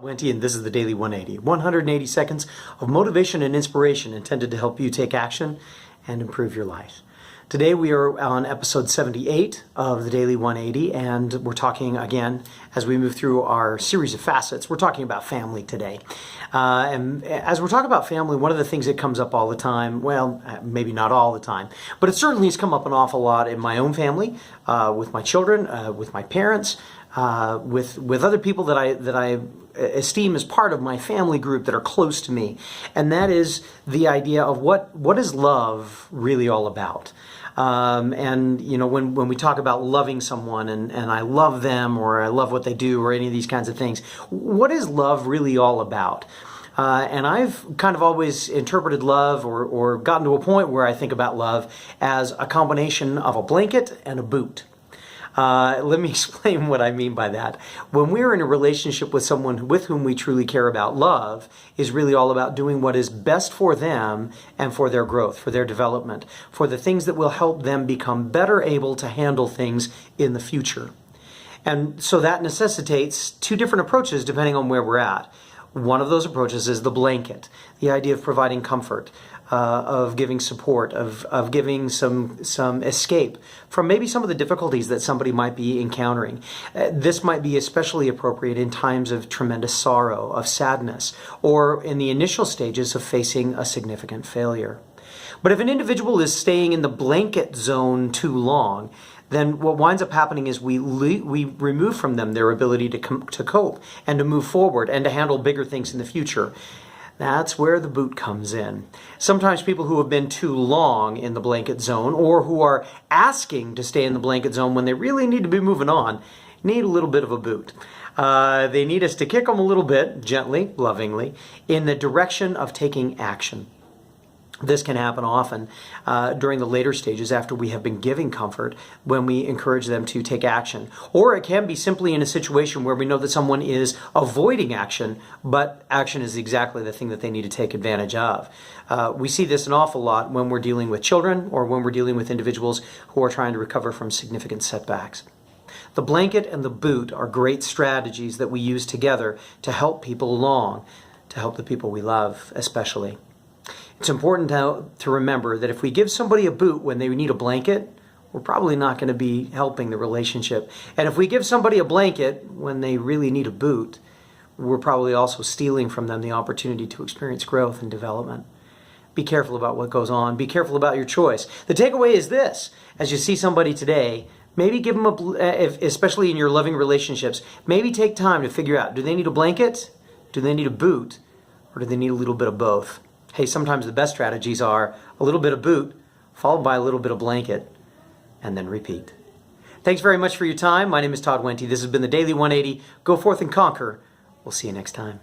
Wente, and this is the Daily 180. 180 seconds of motivation and inspiration intended to help you take action and improve your life. Today we are on episode 78 of the Daily 180, and we're talking again, as we move through our series of facets, we're talking about family today. And as we're talking about family, one of the things that comes up all the time, well, maybe not all the time, but it certainly has come up an awful lot in my own family, with my children, with my parents, with other people that I esteem as part of my family group that are close to me, and that is the idea of what is love really all about. And you know, when we talk about loving someone and I love them, or I love what they do, or any of these kinds of things, what is love really all about? And I've kind of always interpreted love, or gotten to a point where I think about love as a combination of a blanket and a boot. Let me explain what I mean by that. When we're in a relationship with someone with whom we truly care about, love is really all about doing what is best for them and for their growth, for their development, for the things that will help them become better able to handle things in the future. And so that necessitates two different approaches depending on where we're at. One of those approaches is the blanket, the idea of providing comfort, of giving support, of giving some escape from maybe some of the difficulties that somebody might be encountering. This might be especially appropriate in times of tremendous sorrow, of sadness, or in the initial stages of facing a significant failure. But if an individual is staying in the blanket zone too long, then what winds up happening is we remove from them their ability to cope and to move forward and to handle bigger things in the future. That's where the boot comes in. Sometimes people who have been too long in the blanket zone, or who are asking to stay in the blanket zone when they really need to be moving on, need a little bit of a boot. They need us to kick them a little bit, gently, lovingly, in the direction of taking action. This can happen often during the later stages after we have been giving comfort, when we encourage them to take action. Or it can be simply in a situation where we know that someone is avoiding action, but action is exactly the thing that they need to take advantage of. We see this an awful lot when we're dealing with children, or when we're dealing with individuals who are trying to recover from significant setbacks. The blanket and the boot are great strategies that we use together to help people along, to help the people we love especially. It's important to remember that if we give somebody a boot when they need a blanket, we're probably not going to be helping the relationship. And if we give somebody a blanket when they really need a boot, we're probably also stealing from them the opportunity to experience growth and development. Be careful about what goes on. Be careful about your choice. The takeaway is this: as you see somebody today, maybe give them especially in your loving relationships, maybe take time to figure out, do they need a blanket? Do they need a boot? Or do they need a little bit of both? Hey, sometimes the best strategies are a little bit of boot, followed by a little bit of blanket, and then repeat. Thanks very much for your time. My name is Todd Wente. This has been the Daily 180. Go forth and conquer. We'll see you next time.